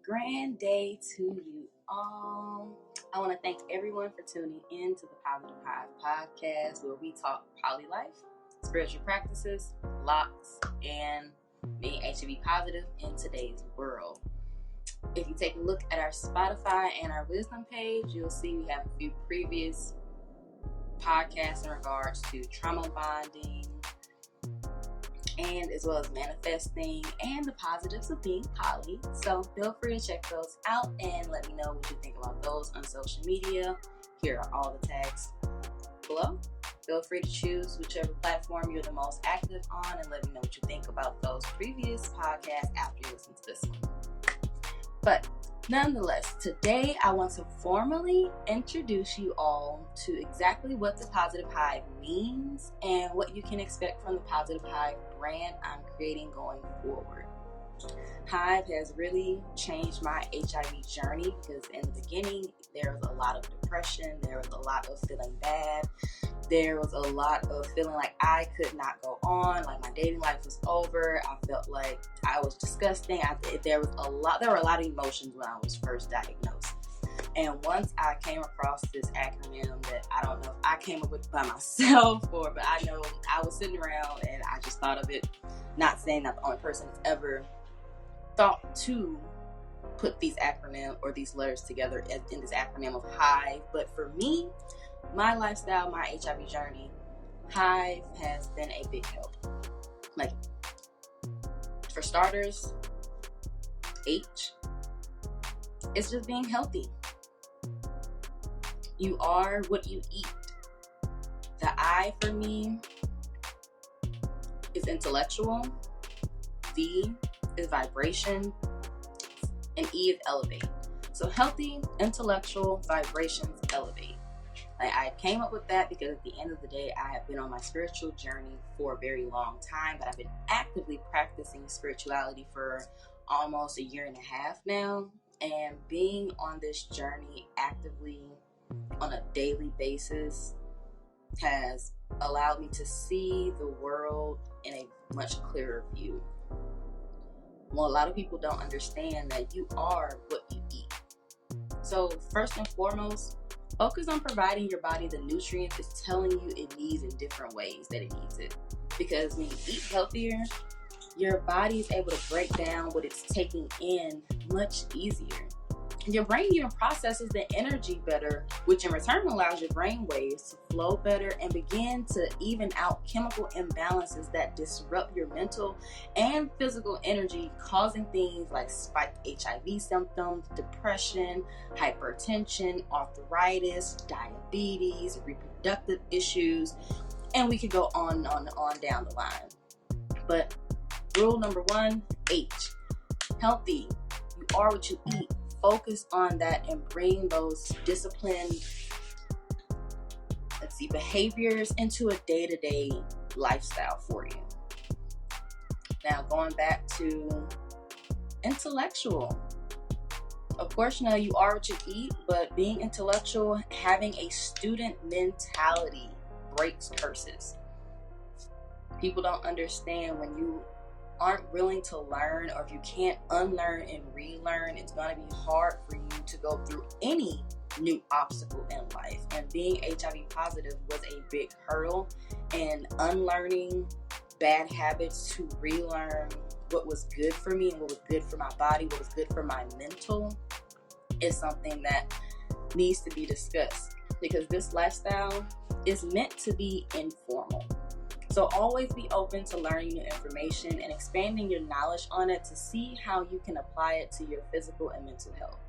grand day to you all. I want to thank everyone for tuning in to the Positive HIVE podcast, where we talk poly life, spiritual practices, locs, and being HIV positive in today's world. If you take a look at our Spotify and our wisdom page, you'll see we have a few previous podcasts in regards to trauma bonding, and as well as manifesting and the positives of being poly. So feel free to check those out and let me know what you think about those on social media. Here are all the tags below. Feel free to choose whichever platform you're the most active on and let me know what you think about those previous podcasts after you listen to this one. But nonetheless, today I want to formally introduce you all to exactly what the Positive HIVE means and what you can expect from the Positive HIVE brand I'm creating going forward. HIVE has really changed my HIV journey because in the beginning there was a lot of depression, there was a lot of feeling bad, there was a lot of feeling like I could not go on, like my dating life was over. I felt like I was disgusting. There were a lot of emotions when I was first diagnosed. And once I came across this acronym that I don't know if I came up with by myself but I know I was sitting around and I just thought of it, not saying that the only person that's ever thought to put these acronym or these letters together in this acronym of HIVE. But for me, my lifestyle, my HIV journey, HIVE has been a big help. Like, for starters, H, it's just being healthy. You are what you eat. The I for me is intellectual. V is vibration. And E is elevate. So healthy, intellectual, vibrations, elevate. I came up with that because at the end of the day, I have been on my spiritual journey for a very long time, but I've been actively practicing spirituality for almost a year and a half now. And being on this journey actively on a daily basis has allowed me to see the world in a much clearer view. Well, a lot of people don't understand that you are what you eat. So first and foremost, focus on providing your body the nutrients it's telling you it needs in different ways that it needs it. Because when you eat healthier, your body is able to break down what it's taking in much easier. Your brain even processes the energy better, which in return allows your brain waves to flow better and begin to even out chemical imbalances that disrupt your mental and physical energy, causing things like spiked HIV symptoms, depression, hypertension, arthritis, diabetes, reproductive issues, and we could go on and on down the line. But rule number 1, H, healthy. You are what you eat. Focus on that and bring those disciplined, behaviors into a day-to-day lifestyle for you. Now, going back to intellectual. Of course, you are what you eat, but being intellectual, having a student mentality breaks curses. People don't understand when you aren't willing to learn, or if you can't unlearn and relearn, it's going to be hard for you to go through any new obstacle in life. And being HIV positive was a big hurdle, and unlearning bad habits to relearn what was good for me and what was good for my body, what was good for my mental, is something that needs to be discussed, because this lifestyle is meant to be informal. So always be open to learning new information and expanding your knowledge on it to see how you can apply it to your physical and mental health.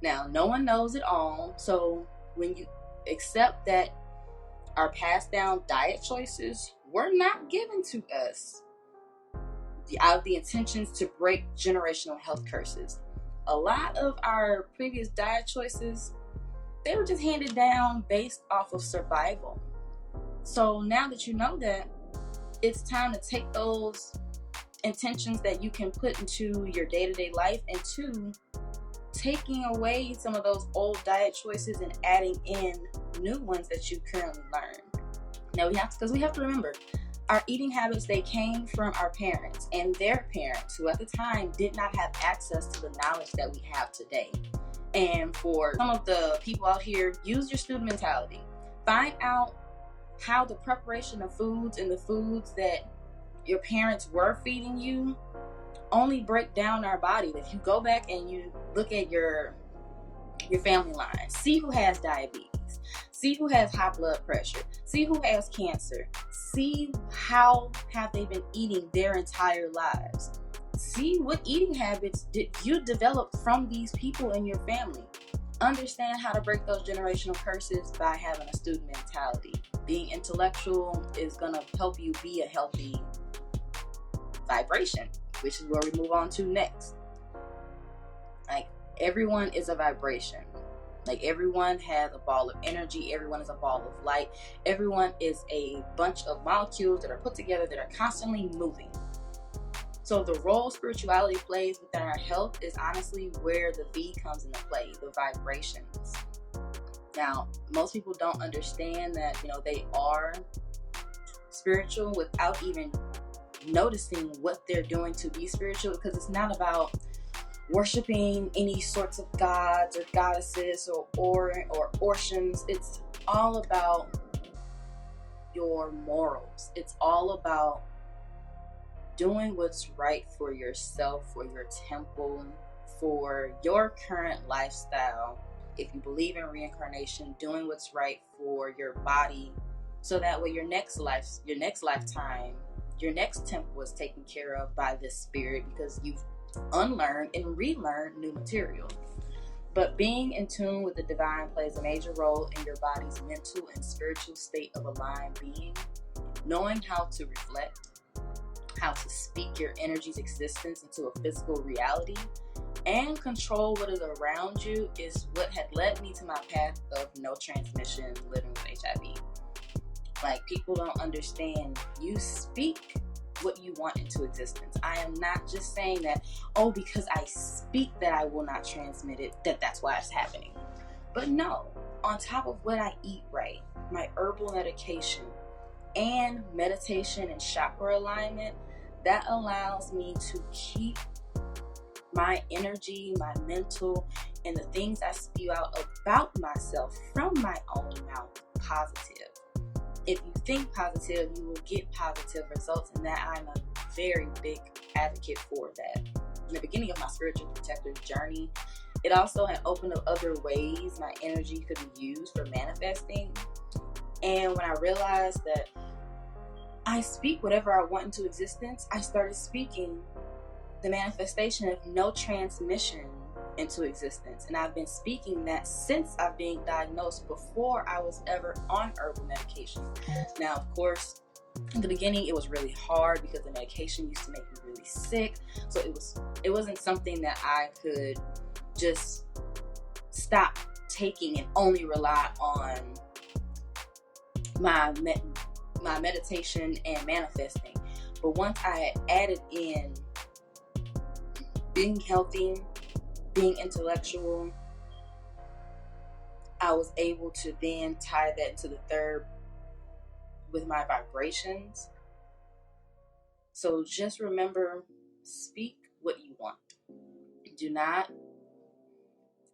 Now, no one knows it all, so when you accept that our passed down diet choices were not given to us out of the intentions to break generational health curses. A lot of our previous diet choices, they were just handed down based off of survival. So now that you know that, it's time to take those intentions that you can put into your day-to-day life into taking away some of those old diet choices and adding in new ones that you currently learn. Now we have to remember, Our eating habits, they came from our parents and their parents, who at the time did not have access to the knowledge that we have today. And for some of the people out here, use your student mentality. Find out how the preparation of foods and the foods that your parents were feeding you only break down our body. If you go back and you look at your family line, see who has diabetes, see who has high blood pressure, see who has cancer, see how have they been eating their entire lives. See what eating habits did you develop from these people in your family. Understand how to break those generational curses by having a student mentality. Being intellectual is going to help you be a healthy vibration, which is where we move on to next. Like, everyone is a vibration. Like, everyone has a ball of energy. Everyone is a ball of light. Everyone is a bunch of molecules that are put together that are constantly moving. So the role spirituality plays within our health is honestly where the V comes into play, the vibrations. Now, most people don't understand that, they are spiritual without even noticing what they're doing to be spiritual, because it's not about worshiping any sorts of gods or goddesses or oceans. It's all about your morals. It's all about doing what's right for yourself, for your temple, for your current lifestyle. If you believe in reincarnation, doing what's right for your body, so that way your next lifetime, your next temple is taken care of by this spirit, because you've unlearned and relearned new material. But being in tune with the divine plays a major role in your body's mental and spiritual state of aligned being. Knowing how to reflect, how to speak your energy's existence into a physical reality, and control what is around you is what had led me to my path of no transmission living with HIV. Like, people don't understand. You speak what you want into existence. I am not just saying that, because I speak that I will not transmit it, that's why it's happening. But no, on top of what I eat right, my herbal medication, and meditation and chakra alignment, that allows me to keep my energy, my mental, and the things I spew out about myself from my own mouth positive. If you think positive, you will get positive results, and that I'm a very big advocate for that. In the beginning of my spiritual protective journey, it also had opened up other ways my energy could be used for manifesting. And when I realized that I speak whatever I want into existence, I started speaking the manifestation of no transmission into existence. And I've been speaking that since I've been diagnosed, before I was ever on herbal medication. Now, of course, in the beginning it was really hard because the medication used to make me really sick. So it wasn't something that I could just stop taking and only rely on my meditation and manifesting. But once I had added in being healthy, being intellectual, I was able to then tie that into the third with my vibrations. So just remember, speak what you want. Do not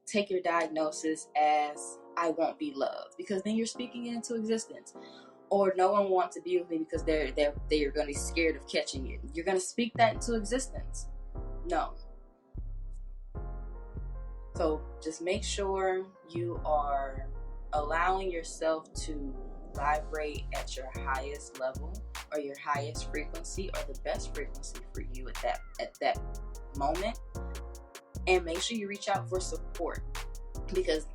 take your diagnosis as I won't be loved, because then you're speaking it into existence. Or no one wants to be with me because they're going to be scared of catching it. You're going to speak that into existence. No. So just make sure you are allowing yourself to vibrate at your highest level or your highest frequency or the best frequency for you at that moment. And make sure you reach out for support, because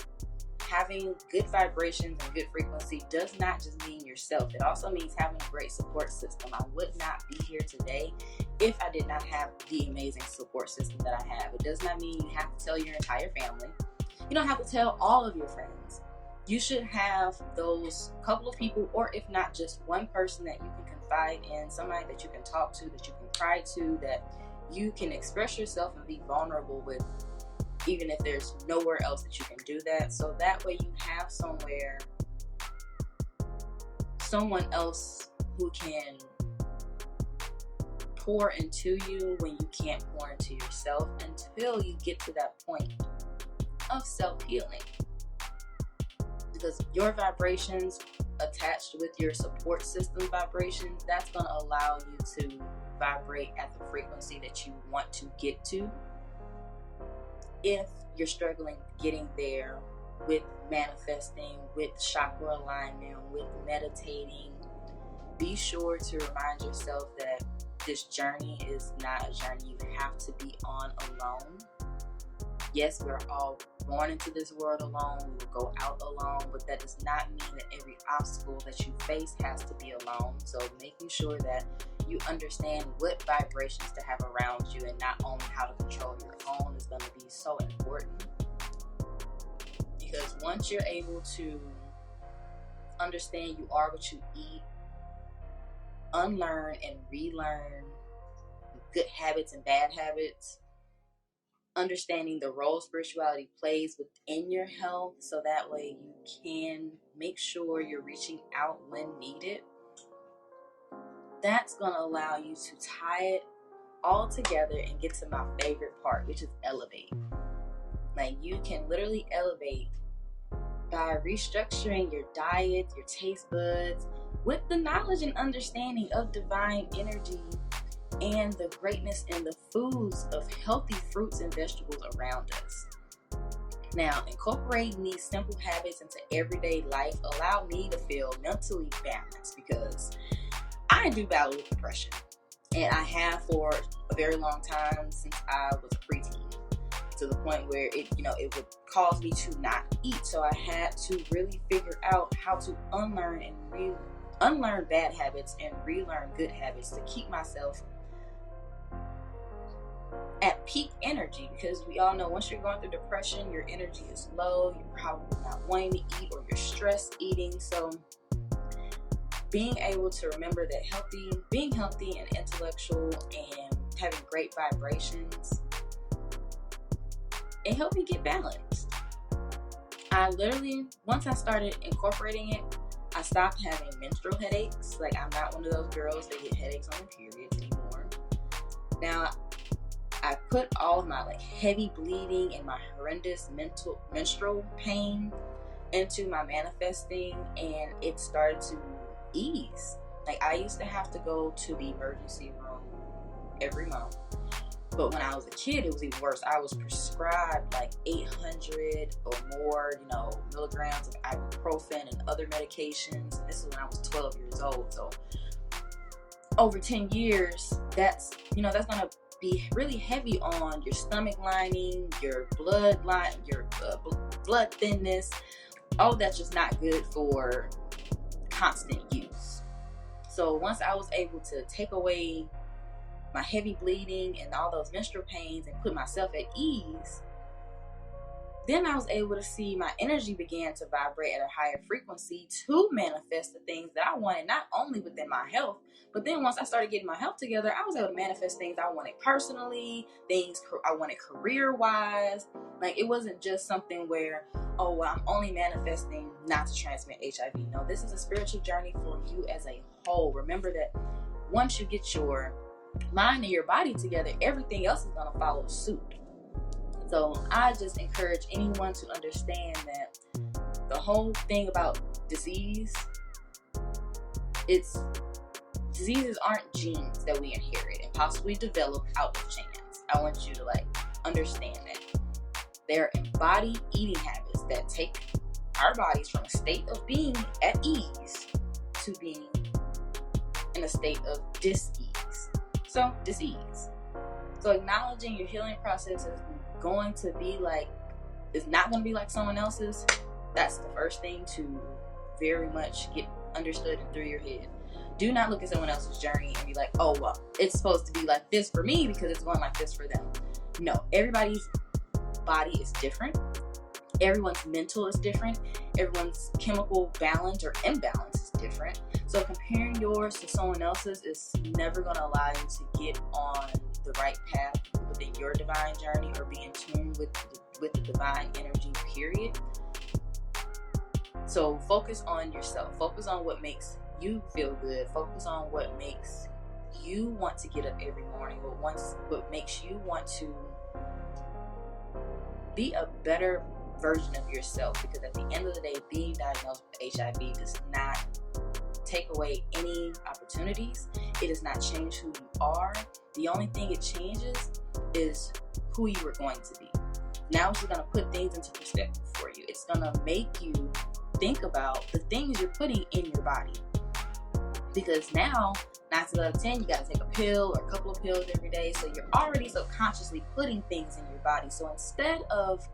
having good vibrations and good frequency does not just mean yourself. It also means having a great support system. I would not be here today if I did not have the amazing support system that I have. It does not mean you have to tell your entire family. You don't have to tell all of your friends. You should have those couple of people, or if not, just one person that you can confide in, somebody that you can talk to, that you can cry to, that you can express yourself and be vulnerable with, even if there's nowhere else that you can do that. So that way you have someone else who can pour into you when you can't pour into yourself until you get to that point of self-healing. Because your vibrations attached with your support system vibrations, that's going to allow you to vibrate at the frequency that you want to get to. If you're struggling getting there with manifesting, with chakra alignment, with meditating, be sure to remind yourself that this journey is not a journey you have to be on alone. Yes, we're all born into this world alone. We will go out alone, but that does not mean that every obstacle that you face has to be alone. So making sure that you understand what vibrations to have around you and not only how to control your own is going to be so important. Because once you're able to understand you are what you eat, unlearn and relearn good habits and bad habits, understanding the role spirituality plays within your health so that way you can make sure you're reaching out when needed, that's going to allow you to tie it all together and get to my favorite part, which is elevate. Like, you can literally elevate by restructuring your diet, your taste buds, with the knowledge and understanding of divine energy and the greatness in the foods of healthy fruits and vegetables around us. Now, incorporating these simple habits into everyday life allow me to feel mentally balanced, because I do battle with depression, and I have for a very long time since I was a preteen, to the point where it would cause me to not eat. So I had to really figure out how to unlearn bad habits and relearn good habits to keep myself at peak energy, because we all know once you're going through depression, your energy is low, you're probably not wanting to eat, or you're stress eating. So being able to remember that being healthy and intellectual and having great vibrations, it helped me get balanced. Once I started incorporating it, I stopped having menstrual headaches. Like, I'm not one of those girls that get headaches on their periods anymore. Now, I put all of my heavy bleeding and my horrendous menstrual pain into my manifesting, and it started to ease. Like, I used to have to go to the emergency room every month, but when I was a kid, it was even worse. I was prescribed 800 or more, milligrams of ibuprofen and other medications. And this is when I was 12 years old. So over 10 years, that's going to be really heavy on your stomach lining, your blood line, your blood thinness. All that's just not good for constant use. So once I was able to take away my heavy bleeding and all those menstrual pains and put myself at ease, then I was able to see my energy began to vibrate at a higher frequency to manifest the things that I wanted, not only within my health, but then once I started getting my health together, I was able to manifest things I wanted personally, things I wanted career-wise. Like, it wasn't just something where, I'm only manifesting not to transmit HIV. No, this is a spiritual journey for you as a whole. Remember that once you get your mind and your body together, everything else is going to follow suit. So I just encourage anyone to understand that the whole thing about diseases aren't genes that we inherit and possibly develop out of chance. I want you to understand that they're embodied eating habits that take our bodies from a state of being at ease to being in a state of dis-ease. So disease. So acknowledging your healing process is not going to be like someone else's. That's the first thing to very much get understood and through your head. Do not look at someone else's journey and be like, it's supposed to be like this for me because it's going like this for them. No, everybody's body is different. Everyone's mental is different. Everyone's chemical balance or imbalance is different. So comparing yours to someone else's is never going to allow you to get on the right path within your divine journey or be in tune with the divine energy, period. So focus on yourself. Focus on what makes you feel good. Focus on what makes you want to get up every morning, what makes you want to be a better version of yourself. Because at the end of the day, being diagnosed with HIV does not take away any opportunities. It does not change who you are. The only thing it changes is who you are going to be. Now it's going to put things into perspective for you. It's going to make you think about the things you're putting in your body. Because now, 9 times out of 10, you got to take a pill or a couple of pills every day. So you're already subconsciously putting things in your body. So instead of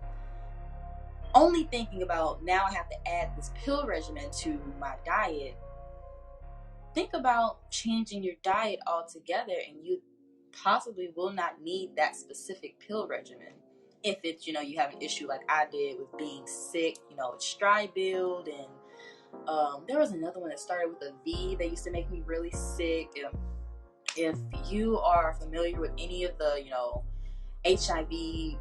only thinking about, now I have to add this pill regimen to my diet, think about changing your diet altogether, and you possibly will not need that specific pill regimen. If it's, you have an issue like I did with being sick, it's dry build, and there was another one that started with a V that used to make me really sick. If you are familiar with any of the, HIV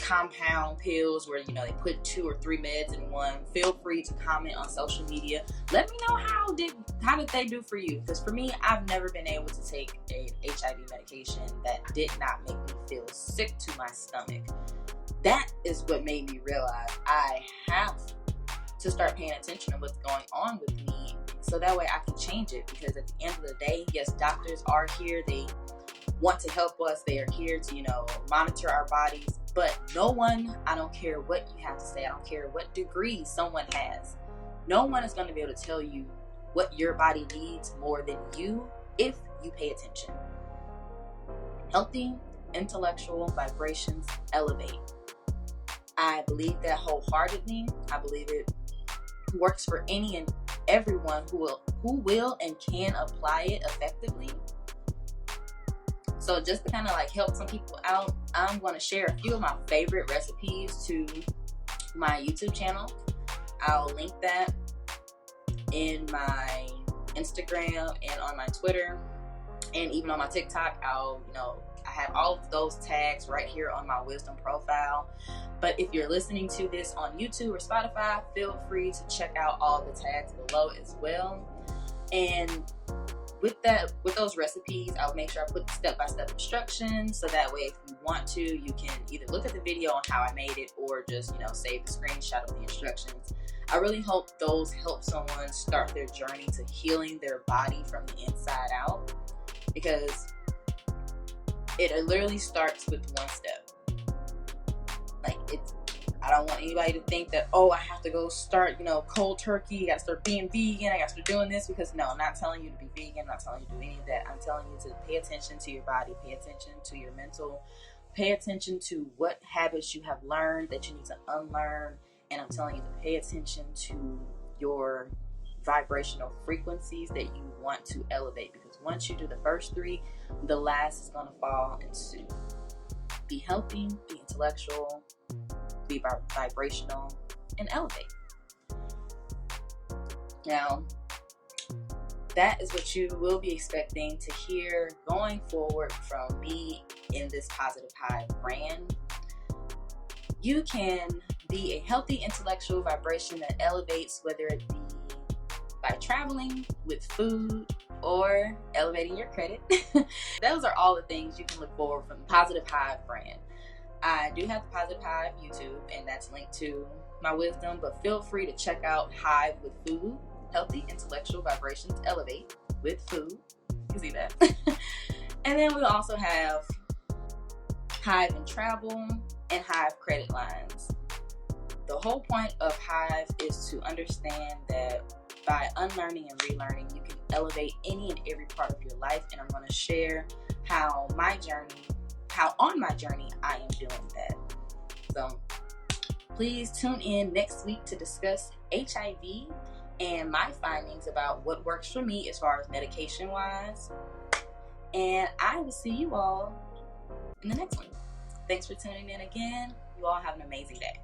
compound pills where, they put 2 or 3 meds in one, feel free to comment on social media. Let me know how did they do for you? Because for me, I've never been able to take an HIV medication that did not make me feel sick to my stomach. That is what made me realize I have to start paying attention to what's going on with me, so that way I can change it. Because at the end of the day, yes, doctors are here. They want to help us. They are here to, monitor our bodies. But no one, I don't care what you have to say, I don't care what degree someone has, no one is going to be able to tell you what your body needs more than you if you pay attention. Healthy intellectual vibrations elevate. I believe that wholeheartedly. I believe it works for any and everyone who will and can apply it effectively. So just to kind of help some people out, I'm going to share a few of my favorite recipes to my YouTube channel. I'll link that in my Instagram and on my Twitter, and even on my TikTok. I have all of those tags right here on my wisdom profile. But if you're listening to this on YouTube or Spotify, feel free to check out all the tags below as well. And with those recipes, I'll make sure I put step-by-step instructions, so that way if you want to, you can either look at the video on how I made it, or just save the screenshot of the instructions. I really hope those help someone start their journey to healing their body from the inside out, because it literally starts with one step. I don't want anybody to think that, I have to go start, cold turkey, I gotta start being vegan, I gotta start doing this, because no, I'm not telling you to be vegan, I'm not telling you to do any of that. I'm telling you to pay attention to your body, pay attention to your mental, pay attention to what habits you have learned that you need to unlearn, and I'm telling you to pay attention to your vibrational frequencies that you want to elevate, because once you do the first 3, the last is going to fall into be healthy, be intellectual, be vibrational, and elevate. Now, that is what you will be expecting to hear going forward from me in this Positive HIVE brand. You can be a healthy intellectual vibration that elevates, whether it be by traveling, with food, or elevating your credit. Those are all the things you can look forward from the Positive HIVE brand. I do have the Positive HIVE YouTube, and that's linked to my wisdom, but feel free to check out HIVE with Food, Healthy Intellectual Vibrations Elevate with Food. You see that? And then we also have HIVE and Travel and HIVE Credit Lines. The whole point of HIVE is to understand that by unlearning and relearning, you can elevate any and every part of your life, and I'm going to share how on my journey I am doing that. So please tune in next week to discuss HIV and my findings about what works for me as far as medication wise. And I will see you all in the next one. Thanks for tuning in again. You all have an amazing day.